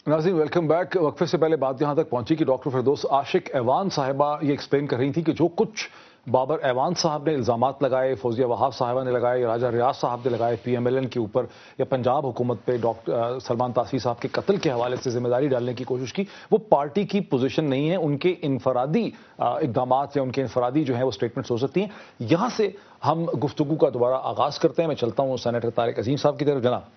नाज़रीन welcome back. वक्फे से पहले बात यहाँ तक पहुंची कि डॉक्टर फिरदौस आशिक ऐवान साहिबा ये एक्सप्लेन कर रही थी कि जो कुछ बाबर ऐवान साहब ने इल्ज़ामात लगाए, फौजिया वहाब साहिबा ने लगाए, राजा रियाज साहब ने लगाए PMLN के ऊपर या पंजाब हुकूमत पे डॉक्टर सलमान तासी साहब के कत्ल के हवाले से जिम्मेदारी डालने की कोशिश की, वो पार्टी की पोजीशन नहीं है। उनके इनफरादी इक़दामात या उनके इनफरादी जो है वो स्टेटमेंट्स हो सकती हैं। यहाँ से हम गुफ्तगू का दोबारा आगाज़ करते हैं। मैं चलता हूँ सेनेटर तारिक अजीम साहब की तरफ। जनाब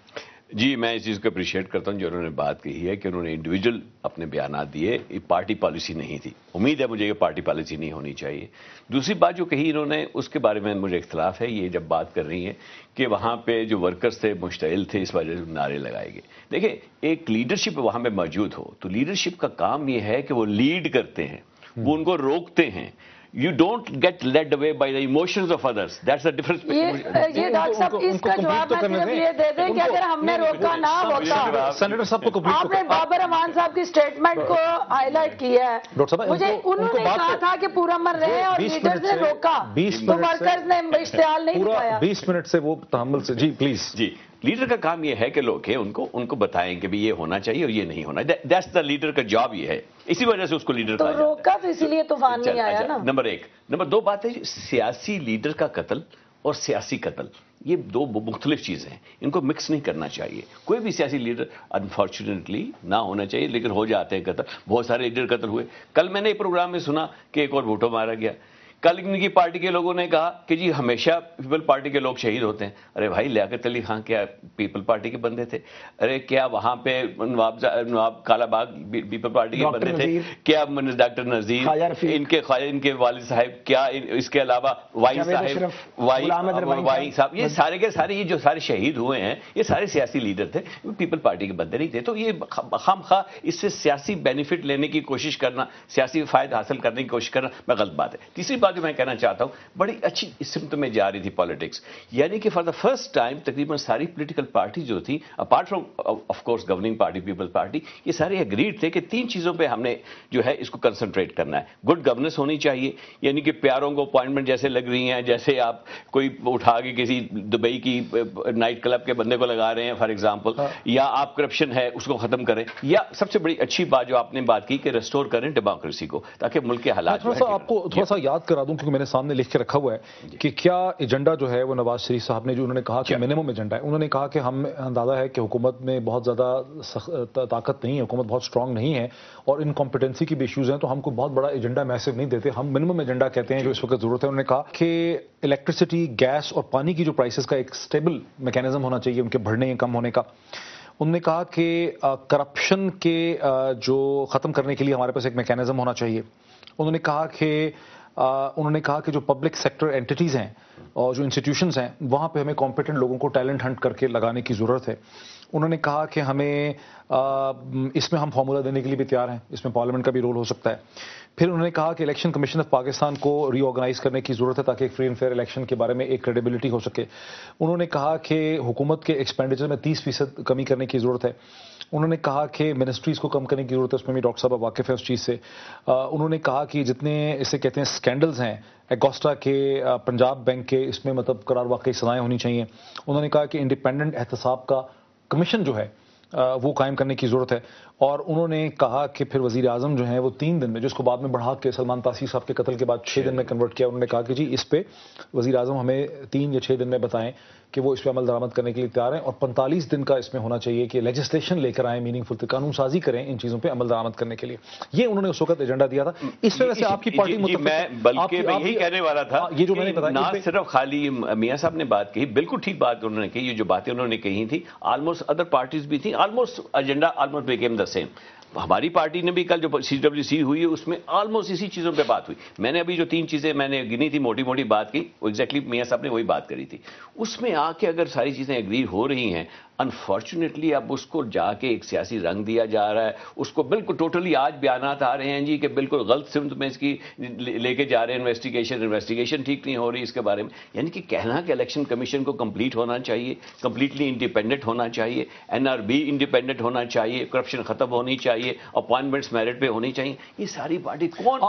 जी, मैं इस चीज़ को अप्रिशिएट करता हूं जो उन्होंने बात कही है कि उन्होंने इंडिविजुअल अपने बयानात दिए, ये पार्टी पॉलिसी नहीं थी। उम्मीद है मुझे कि पार्टी पॉलिसी नहीं होनी चाहिए। दूसरी बात जो कही इन्होंने उसके बारे में मुझे इख्तलाफ है, ये जब बात कर रही हैं कि वहाँ पे जो वर्कर्स थे मुश्तइल थे, इस वजह से नारे लगाए गए। देखिए, एक लीडरशिप वहाँ पे मौजूद हो तो लीडरशिप का काम ये है कि वो लीड करते हैं, वो उनको रोकते हैं। You don't get led away by the emotions of others. That's the difference. ये डॉक्टर साहब इसका जवाब मैं सिर्फ ये दे दें कि अगर हमने रोका ना होता, सेनेटर साहब को आपने बाबर अमान साहब की स्टेटमेंट को हाईलाइट किया है। मुझे उन्होंने कहा था कि पूरा मर रहे हैं और लीडर्स ने रोका, तो वर्कर्स ने इश्तिहाल नहीं दिखाया। 20 मिनट से वो तहम्मुल से। जी प्लीज। जी, लीडर का काम ये है कि लोग हैं उनको बताएं कि भी ये होना चाहिए और ये नहीं होना। दैट्स द लीडर का जॉब ये है, इसी वजह से उसको लीडर कहा जाता है। रोका तो इसीलिए तूफान नहीं आया ना। नंबर एक। नंबर दो बात है, सियासी लीडर का कत्ल और सियासी कत्ल ये दो मुख्तलिफ चीजें हैं, इनको मिक्स नहीं करना चाहिए। कोई भी सियासी लीडर अनफॉर्चुनेटली ना होना चाहिए, लेकिन हो जाते हैं कत्ल। बहुत सारे लीडर कत्ल हुए। कल मैंने एक प्रोग्राम में सुना कि एक और भुट्टो मारा गया। कल इनकी पार्टी के लोगों ने कहा कि जी हमेशा पीपल पार्टी के लोग शहीद होते हैं। अरे भाई, लियाकत अली खान क्या पीपल पार्टी के बंदे थे? अरे क्या वहां पे नवाब कालाबाग पीपल पार्टी के बंदे थे? क्या डॉक्टर नजीर, इनके वालिद साहब, क्या इसके अलावा वाई साहब, ये सारे के सारे ये जो सारे शहीद हुए हैं ये सारे सियासी लीडर थे, पीपल पार्टी के बंदे नहीं थे। तो ये खामखा इससे सियासी बेनिफिट लेने की कोशिश करना, सियासी फायदा हासिल करने की कोशिश करना मैं गलत बात है। तीसरी बात जो मैं कहना चाहता हूं, बड़ी अच्छी सिमत में जा रही थी पॉलिटिक्स, यानी कि फॉर द फर्स्ट टाइम तकरीबन सारी पॉलिटिकल पार्टी जो थी, apart from of course governing party people party, ये सारे एग्रीड थे कि 3 चीजों पे हमने जो है इसको कंसंट्रेट करना है। गुड गवर्नेंस होनी चाहिए, यानी कि प्यारों को अपॉइंटमेंट जैसे लग रही हैं, जैसे आप कोई उठा के किसी दुबई की नाइट क्लब के बंदे को लगा रहे हैं फॉर एग्जाम्पल, या आप करप्शन है उसको खत्म करें, या सबसे बड़ी अच्छी बात जो आपने बात की कि रेस्टोर करें डेमोक्रेसी को, ताकि मुल्क के हालात। आपको थोड़ा सा याद करा दूं, क्योंकि मैंने सामने लिख के रखा हुआ है कि क्या एजेंडा जो है वो नवाज शरीफ साहब ने जो उन्होंने कहा कि मिनिमम एजेंडा है। उन्होंने कहा कि हम अंदाजा है कि हुकूमत में बहुत ज्यादा ताकत नहीं है, हुकूमत बहुत स्ट्रांग नहीं है और इनकॉम्पिटेंसी की भी इश्यूज हैं, तो हमको बहुत बड़ा एजेंडा मैसिव नहीं देते, हम मिनिमम एजेंडा कहते हैं जो इस वक्त जरूरत है। उन्होंने कहा कि इलेक्ट्रिसिटी, गैस और पानी की जो प्राइसेस का एक स्टेबल मैकेनिज्म होना चाहिए उनके बढ़ने या कम होने का। उन्होंने कहा कि करप्शन के जो ख़त्म करने के लिए हमारे पास एक मैकेनिज्म होना चाहिए। उन्होंने कहा कि जो पब्लिक सेक्टर एंटिटीज़ हैं और जो इंस्टीट्यूशंस हैं वहाँ पे हमें कॉम्पिटेंट लोगों को टैलेंट हंट करके लगाने की ज़रूरत है। उन्होंने कहा कि हमें इसमें हम फार्मूला देने के लिए भी तैयार हैं, इसमें पार्लियामेंट का भी रोल हो सकता है। फिर उन्होंने कहा कि इलेक्शन कमीशन ऑफ पाकिस्तान को रीऑर्गेनाइज करने की ज़रूरत है ताकि एक फ्री एंड फेयर इलेक्शन के बारे में एक क्रेडिबिलिटी हो सके। उन्होंने कहा कि हुकूमत के एक्सपेंडिचर में 30% कमी करने की ज़रूरत है। उन्होंने कहा कि मिनिस्ट्रीज़ को कम करने की ज़रूरत है, उसमें भी डॉक्टर साहब वाकिफ़ है उस चीज़ से। उन्होंने कहा कि जितने इसे कहते हैं स्कैंडल्स हैं, एगोस्टा के, पंजाब बैंक के, इसमें मतलब करार वाकई सजाएं होनी चाहिए। उन्होंने कहा कि इंडिपेंडेंट एहतसाब का कमीशन जो है वो कायम करने की ज़रूरत है। और उन्होंने कहा कि फिर वज़ीर आज़म जो है वो 3 दिन में, जिसको बाद में बढ़ा के सलमान तासी साहब के कत्ल के बाद 6 दिन में कन्वर्ट किया, उन्होंने कहा कि जी इस पे वज़ीर आज़म हमें 3 या 6 दिन में बताएं कि वो इस पर अमल दरामद करने के लिए तैयार हैं, और 45 दिन का इसमें होना चाहिए कि लेजिस्लेशन लेकर आए, मीनिंगफुल कानून साजी करें इन चीज़ों पर अमल दरामद करने के लिए। ये उन्होंने उस वक्त एजेंडा दिया था। इस वजह से आपकी पार्टी मैं बल्कि यही कहने वाला था, ये जो मैंने बताया ना सिर्फ खाली मियां साहब ने बात कही, बिल्कुल ठीक बात उन्होंने कही, ये जो बातें उन्होंने कही थी ऑलमोस्ट अदर पार्टीज भी थी, almost agenda almost became the same. हमारी पार्टी ने भी कल जो CWC हुई है उसमें ऑलमोस्ट इसी चीज़ों पे बात हुई। मैंने अभी जो 3 चीज़ें मैंने गिनी थी, मोटी मोटी बात की, वो एग्जैक्टली मियां साहब ने वही बात करी थी। उसमें आके अगर सारी चीज़ें एग्री हो रही हैं, अनफॉर्चुनेटली अब उसको जाके एक सियासी रंग दिया जा रहा है, उसको बिल्कुल टोटली आज बयानात आ रहे हैं जी कि बिल्कुल गलत सिमत में इसकी लेके जा रहे हैं, इन्वेस्टिगेशन ठीक नहीं हो रही इसके बारे में। यानी कि कहना कि इलेक्शन कमीशन को कंप्लीट होना चाहिए, कंप्लीटली इंडिपेंडेंट होना चाहिए, NRB इंडिपेंडेंट होना चाहिए, करप्शन खत्म होनी चाहिए, چاہیے, اپوائنٹمنٹس میرٹ پہ ہونی چاہیے. یہ ساری پارٹی کون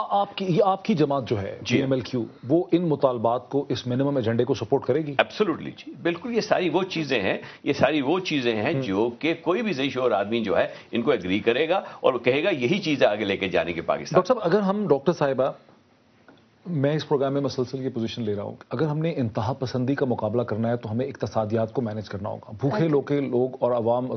آپ کی جماعت جو ہے جی ایم ایل کیو, وہ ان مطالبات کو, اس منیمم ایجنڈے کو سپورٹ کرے گی؟ ایبسولوٹلی جی, بالکل. یہ ساری وہ چیزیں ہیں جو کہ کوئی بھی ذہن شعور آدمی جو ہے ان کو ایگری کرے گا اور کہے گا یہی چیزیں آگے لے کے جانے کے پاکستان. ڈاکٹر صاحب, اگر ہم ڈاکٹر صاحبہ, میں اس پروگرام میں مسلسل یہ پوزیشن لے رہا ہوں, اگر ہم نے انتہا پسندی کا مقابلہ کرنا ہے تو ہمیں اقتصادیات کو مینج کرنا ہوگا. بھوکے لوگ اور عوام,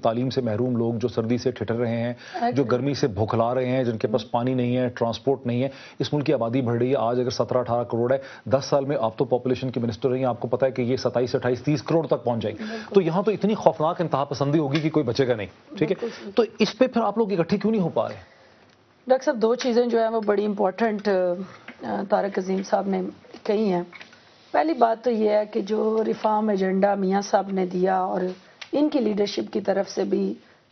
تعلیم سے محروم لوگ جو سردی سے ٹھٹر رہے ہیں, جو گرمی سے بھوکھلا رہے ہیں, جن کے پاس پانی نہیں ہے, ٹرانسپورٹ نہیں ہے. اس ملک کی آبادی بڑھ رہی ہے. آج اگر 17-18 کروڑ ہے, 10 سال میں آپ تو پاپولیشن کے منسٹر رہی ہیں, آپ کو پتا ہے کہ یہ 27-28-30 کروڑ تک پہنچ جائے گی. تو یہاں تو اتنی خوفناک انتہا پسندی ہوگی کہ کوئی بچے گا نہیں. ٹھیک ہے, تو اس پہ پھر آپ لوگ اکٹھے کیوں نہیں ہو پا رہے؟ ڈاکٹر صاحب, دو چیزیں جو ہیں وہ بڑی امپورٹنٹ طارق عظیم صاحب نے کہی ہیں. پہلی بات تو یہ ہے کہ جو ریفارم ایجنڈا میاں صاحب نے دیا اور ان کی لیڈرشپ کی طرف سے بھی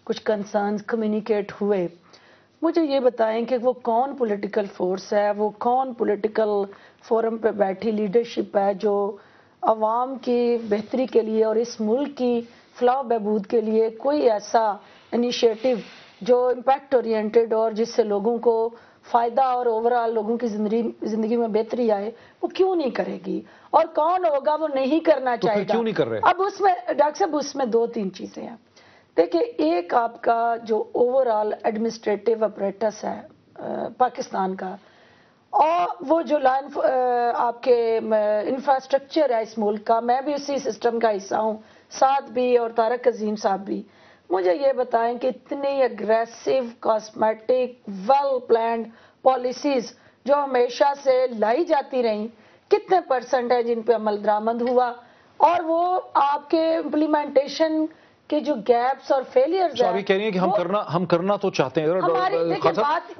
کچھ کنسرنز کمیونیکیٹ ہوئے, مجھے یہ بتائیں کہ وہ کون پولیٹیکل فورس ہے, وہ کون پولیٹیکل فورم پہ بیٹھی لیڈرشپ ہے جو عوام کی بہتری کے لیے اور اس ملک کی فلاح و بہبود کے لیے کوئی ایسا انیشیٹو جو امپیکٹ اورینٹڈ اور جس سے لوگوں کو فائدہ اور اوورآل لوگوں کی زندگی میں بہتری آئے, وہ کیوں نہیں کرے گی؟ اور کون ہوگا وہ نہیں کرنا چاہے گا؟ کیوں نہیں کر رہے؟ اب اس میں ڈاکٹر صاحب اس میں 2-3 چیزیں ہیں. دیکھیں, ایک آپ کا جو اوورآل ایڈمنسٹریٹو اپریٹس ہے پاکستان کا, اور وہ جو آپ کے انفراسٹرکچر ہے اس ملک کا, میں بھی اسی سسٹم کا حصہ ہوں, ساتھ بھی اور طارق عظیم صاحب بھی. مجھے یہ بتائیں کہ اتنی aggressive cosmetic well planned policies جو ہمیشہ سے لائی جاتی رہیں, کتنے % ہے جن پہ عمل درآمد ہوا, اور وہ آپ کے امپلیمنٹیشن کے جو گیپس اور فیلیئرز ہیں, کہہ رہی ہیں کہ ہم کرنا تو چاہتے ہیں.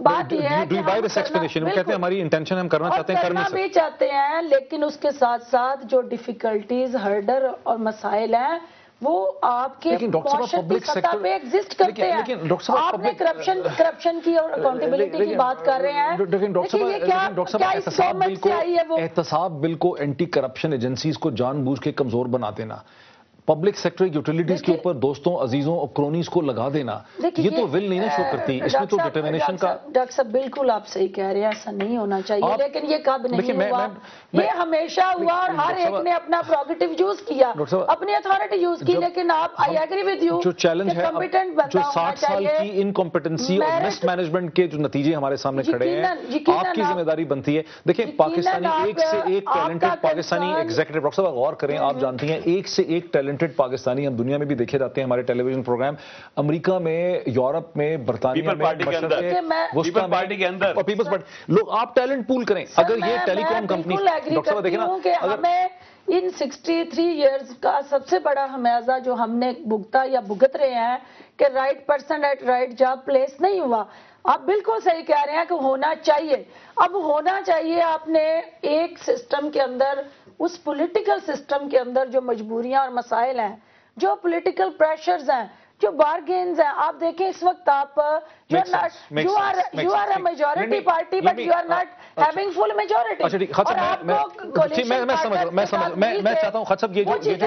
بات یہ ہے کہ ہماری انٹینشن ہم کرنا چاہتے ہیں, کرنا بھی چاہتے ہیں, لیکن اس کے ساتھ ساتھ جو ڈیفیکلٹیز, ہرڈر اور مسائل ہیں وہ آپ کے معاشرتی سطح پہ ایگزسٹ کرتے ہیں. آپ نے کرپشن کی اور اکاؤنٹیبلٹی کی بات کر رہے ہیں, دیکھیے یہ کیا اس گورنمنٹ سے آئی ہے. وہ احتساب بل کو اینٹی کرپشن ایجنسیز کو جان بوجھ کے کمزور بنا دینا, پبلک سیکٹر یوٹیلیٹیز کے اوپر دوستوں, عزیزوں اور کرونیز کو لگا دینا, یہ تو ول نہیں شو کرتی. اس میں تو ڈٹرمنیشن کا. ڈاکٹر صاحب بالکل آپ صحیح کہہ رہے ہیں, ایسا نہیں ہونا چاہیے, لیکن یہ کب نہیں ہوا؟ یہ ہمیشہ ہوا اور ہر ایک نے اپنا پروگیٹو یوز کیا, اپنی اتھارٹی یوز کی. لیکن آپ, آئی ایگری ود یو, جو چیلنج ہے, جو 60 سال کی انکمپیٹنسی اور مس مینجمنٹ کے جو نتیجے ہمارے سامنے کھڑے ہیں, آپ کی ذمہ داری بنتی ہے. دیکھیں, پاکستانی ایک سے ایک ٹیلنٹڈ پاکستانی ایگزیکٹو, ڈاکٹر صاحب غور کریں, آپ جانتی ہیں ایک سے ایک ٹیلنٹڈ پاکستانی ہم دنیا میں بھی دیکھے جاتے ہیں. ہمارے ٹیلی ویژن پروگرام امریکہ میں, یورپ میں, برطانیہ میں, پیپلز پارٹی کے اندر اور پیپلز پارٹی, لوگ آپ ٹیلنٹ پول کریں. اگر یہ ٹیلی کام کمپنی, ڈاکٹر صاحب دیکھیں نا, ہمیں ان 63 ایئرز کا سب سے بڑا خمیازہ جو ہم نے بھگتا یا بھگت رہے ہیں کہ right person at right job place نہیں ہوا. آپ بالکل صحیح کہہ رہے ہیں کہ ہونا چاہیے. اب ہونا چاہیے, آپ نے ایک سسٹم کے اندر, اس پولیٹیکل سسٹم کے اندر جو مجبوریاں اور مسائل ہیں, جو پولیٹیکل پریشرز ہیں, جو بارگینز ہیں, آپ دیکھیں اس وقت آپ you are a majority party but you are not having full majority. میں چاہتا ہوں خط صاحب,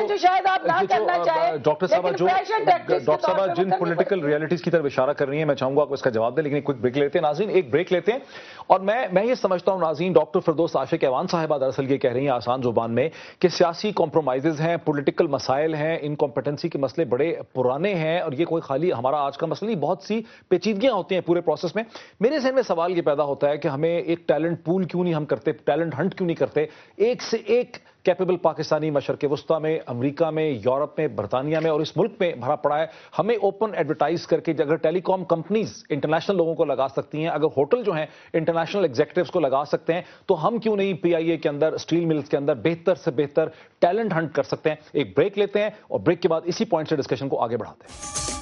جو شاید آپ نہ کرنا چاہیں, ڈاکٹر صاحبہ جن پولیٹیکل ریئلٹیز کی طرف اشارہ کر رہی ہیں, میں چاہوں گا آپ کو اس کا جواب دیں, لیکن ایک بریک لیتے ہیں. ناظرین ایک بریک لیتے ہیں, اور میں یہ سمجھتا ہوں ناظرین, ڈاکٹر فردوس عاشق ایوان صاحبہ دراصل یہ کہہ رہی ہیں آسان زبان میں کہ سیاسی کمپرومائزز ہیں, پولیٹیکل مسائل ہیں, انکمپیٹنسی کے مسئلے بڑے پرانے ہیں, اور یہ کوئی خالی ہمارا آج کا مسئلہ نہیں, بہت سی پیچیدگیاں ہوتی ہیں پورے پروسیس میں. میرے ذہن میں سوال یہ پیدا ہوتا ہے کہ ہمیں ایک ٹیلنٹ پول کیوں نہیں ہم کرتے, ٹیلنٹ ہنٹ کیوں نہیں کرتے, ایک سے ایک کیپیبل پاکستانی مشرق وسطیٰ میں, امریکہ میں, یورپ میں, برطانیہ میں اور اس ملک میں بھرا پڑا ہے. ہمیں اوپن ایڈورٹائز کر کے, اگر ٹیلی کام کمپنیز انٹرنیشنل لوگوں کو لگا سکتی ہیں, اگر ہوٹل جو ہیں انٹرنیشنل ایگزیکٹوز کو لگا سکتے ہیں, تو ہم کیوں نہیں پی آئی اے کے اندر, اسٹیل ملز کے اندر بہتر سے بہتر ٹیلنٹ ہنٹ کر سکتے ہیں. ایک بریک لیتے ہیں اور بریک کے بعد اسی پوائنٹ سے ڈسکشن کو آگے بڑھاتے ہیں.